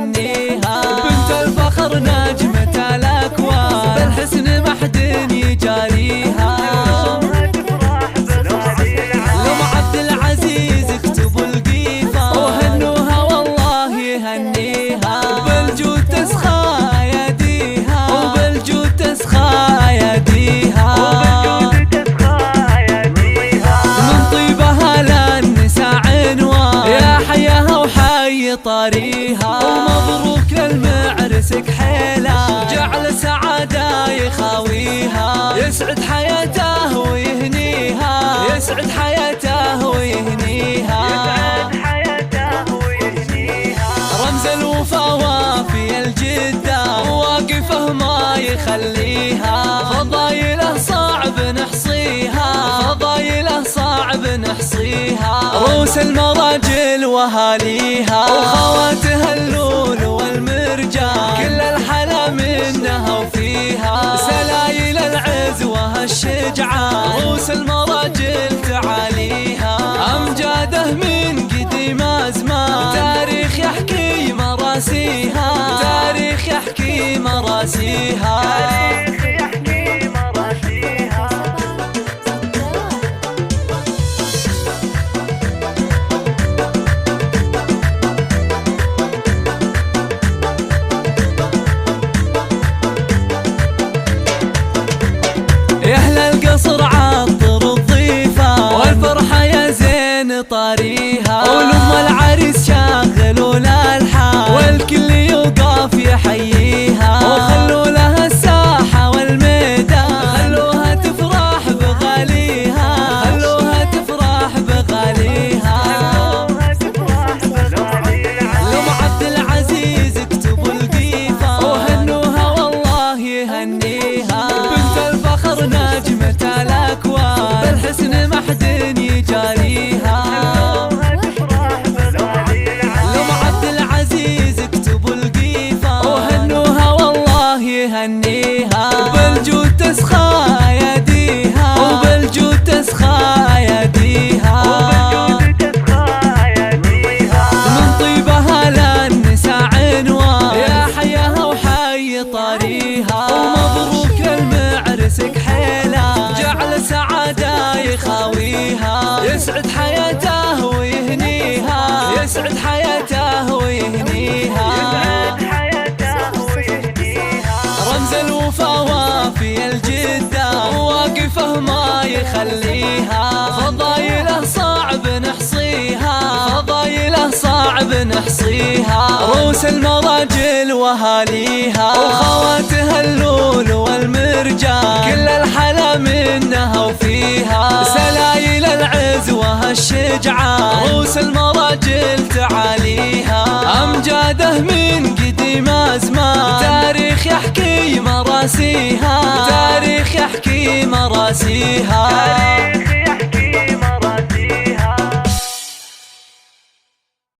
يهنيها. بنت الفخر نجمة الأكوان، بالحسن ما حد يجاريها. لأم عبد العزيز اكتبوا القيفة وهنوها والله يهنيها. بالجود تسخى يديها، وبالجود تسخى يديها. من طيبها للنساء عنوان، يا حياها وحي طريها. ومبروك للمعرسك حيلة، جعل سعادة يخاويها. يسعد حياته ويهنيها، يسعد حياته ويهنيها. رمز الوفا وافي الجدة، واقفه ما يخليها. فضايله صعب نحصيها، فضايله صعب نحصيها. روس المراجل وهاليها، وخواتها اللول والمرجان. كل الحلا منها وفيها، سلايل العز وهالشجعان. روس المراجل تعاليها، أمجاده من قديم أزمان. تاريخ يحكي مراسيها، تاريخ يحكي مراسيها. يا أهل القصر عطر الضيفة، والفرحة يا زين طريها. ولم العريس شاغلوا الألحان، والكل يوقف يحييها. وخلوا لها الساحة والميدان، خلوها تفرح بغاليها، خلوها تفرح بغاليها. لأم عبد العزيز اكتبوا القيفة وهنوها والله يهنيها. بنت الفخر نجمة الأكوان، بالحسن ما حد يجاريها. لأم عبد العزيز اكتبوا القيفة وهنوها والله يهنيها. بالجود تسخى يديها، وبالجود تسخى يديها. من طيبها للنساء عنوان، يا حياها وحي طريها. ومبروك للمعرسك حيلة، جعل سعادة يخاويها. يسعد حياته ويهنيها، يسعد حياته ويهنيها. رمز الوفا وافي الجدة، واقفه ما يخليها. فضايله صعب نحصيها، فضايله صعب نحصيها. روس المراجل وهاليها، وخواتها اللول والمرجان. كل الحلا منها وفيها، سلايل العز وهالشجعان. روس المراجل تعاليها، أمجاده من قديم أزمان. تاريخ يحكي مراسيها، تاريخ يحكي مراسيها.